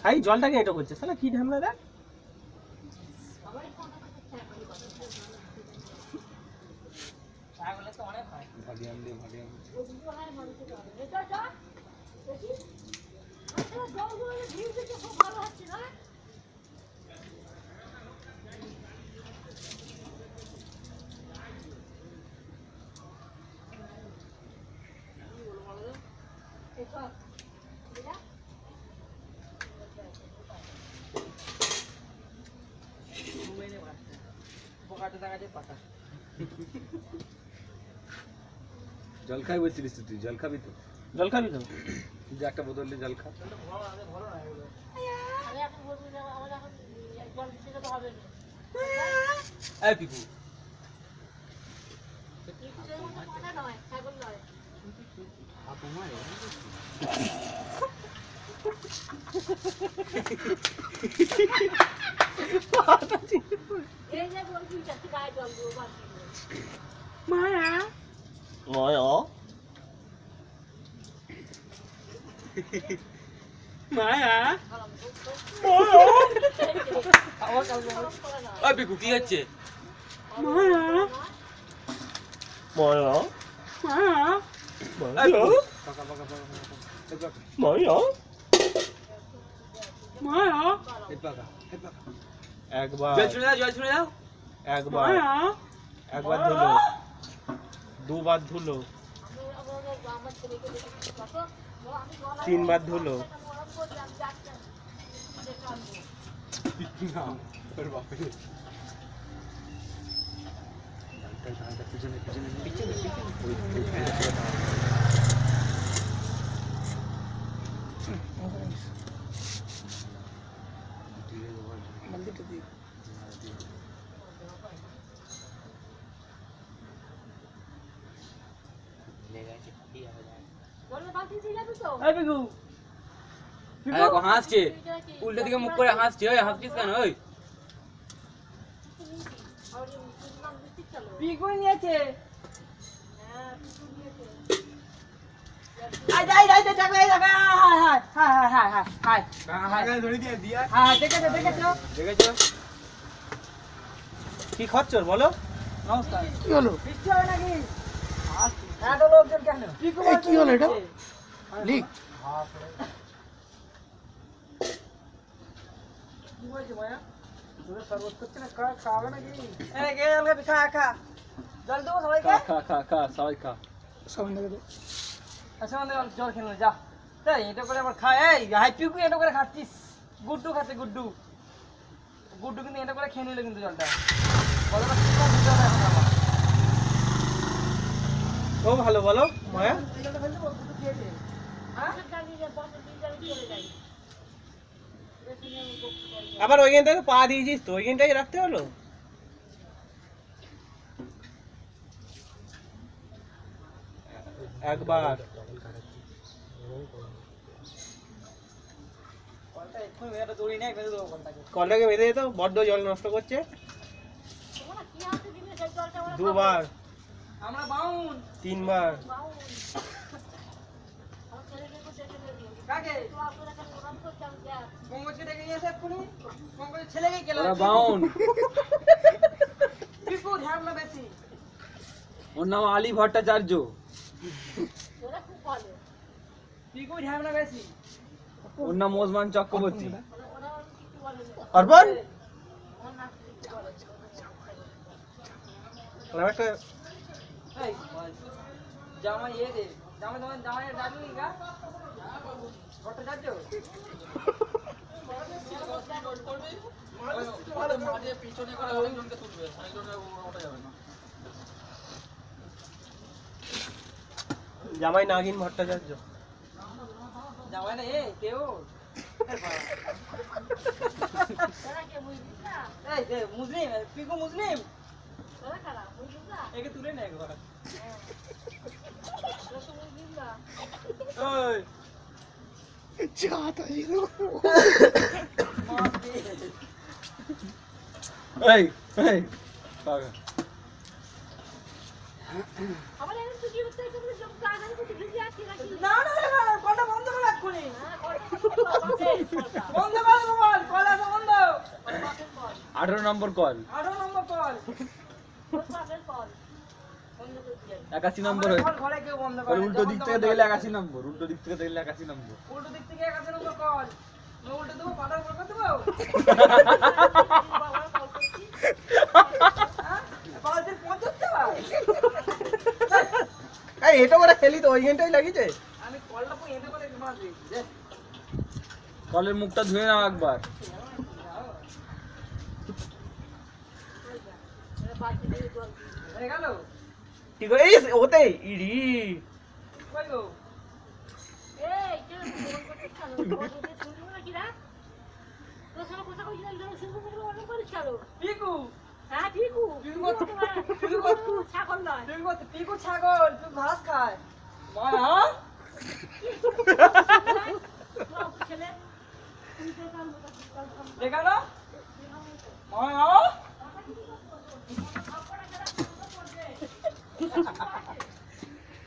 এই জলটাকে এটা করছিস না কি ঢামনা রে ছাগলে তো অনেক হয় ভাডিয়াম দিয়ে ভাডিয়াম এটা যা দেখি এটা জলগুলো ভিউ দিতে খুব ভালো হচ্ছে না এটা এটা ঘুমেনে বাসটা পোকাটা দেখাতে পাতা জল খাই বলছিলিস তুই জল খাবি তো যে একটা বোতল দিয়ে জল খা আমি এখন বলবো না আমার এখন জল দিতে তো হবে না এই পিকু এটা নয় ছাগল নয় আপু মারে এই যে বলবি যাতে গায়ে জল দিব বাকি মায়া ওই পিকু কি হচ্ছে একবার জল ছুঁড়ে দাও একবার একবার ধুলো দুবার ধুলো তিনবার ধুলো হাসছে উল্টো দিকে মুখ করে হাসছে ওই হাসছিস কেন ওই পিকু নিয়েছে কি খরচর বলো নমস্কার কি হলো বৃষ্টি হবে নাকি এত লোকজন কেন কি হলো এটা লিক কি হয়েছে মায়া তোর সর্বত করছে না খাওয়াবে নাকি এই কে জল খা খা জল দেবো সবাইকে খা সবাই খা সবাই দেবো আচ্ছা আমাদের জল খেলো যা তাই এটা করে আবার খা এই হাই পিকু এটা করে খাচ্ছিস গুড্ডু খাচ্ছে গুড্ডু কিন্তু এটা করে খেয়ে নিল কিন্তু জলটা বলো না ও ভালো বলো মায়া আবার ওইখানটাকে পা দিয়েছিস তো ওইখানটাই রাখতে হলো একবার কলটাকে বেঁধে যেত বড্ড জল নষ্ট করছে দুবার আমরা বাউন তিনবার ওর নাম আলী ভট্টাচার্য ওর নাম ওসমান চক্রবর্তী অর্পণ জামা ইয়ে দে জামা তোমার জামা ডাকলি গা ভট্টাচার্য জামাই নাগিন ভট্টাচার্য জামাই না এ কেউ মুসলিম পিকু মুসলিম একে তুলে নে একবার এই এই পাগল আমার এখন তো কি হচ্ছে তুমি জব কাজ আমি তো ভিজে আছি নাকি না না না কটা বন্ধ করে রাখুনি বন্ধ কর মোবাইল, কল আছে বন্ধ। 18 নম্বর কল, 18 নম্বর কল। 81 নম্বর হয়। কল ঘরে কেউ বন্ধ করে কল না, উল্টো যখন দিক তখন থেকে বন্ধ দেখলে করে। 81 নম্বর, উল্টো দিক থেকে দেখলে 81 নম্বর। উল্টো দিক থেকে 81 নম্বর কল। আমি উল্টো দেবো, পাঠার উপর করে দেবো। হ্যাঁ? বালতির 50 টাকা? এই এটা করে খেলি তো ওইখানটাই লাগিয়েছে। আমি কলটা পুরো এঁটো করে মারছি। কলের মুখটা ধুয়ে নাও একবার। হয়ে গেল? ঠিক আছে, এই ওতেই ইডি কই গো? এই কেন ফোন করতে চালো ফোন করতে শুনবো না কি রা তোর সঙ্গে কথা কইছিলাম যখন শুনবো বলে অন্য করিস চলো পিকু, হ্যাঁ ঠিকু পিকু কত? ছাগল নয় পিকু কত? পিকু ছাগল, পিকু ঘাস খায়। মায়া? ছেলে দেখানো? মায়া?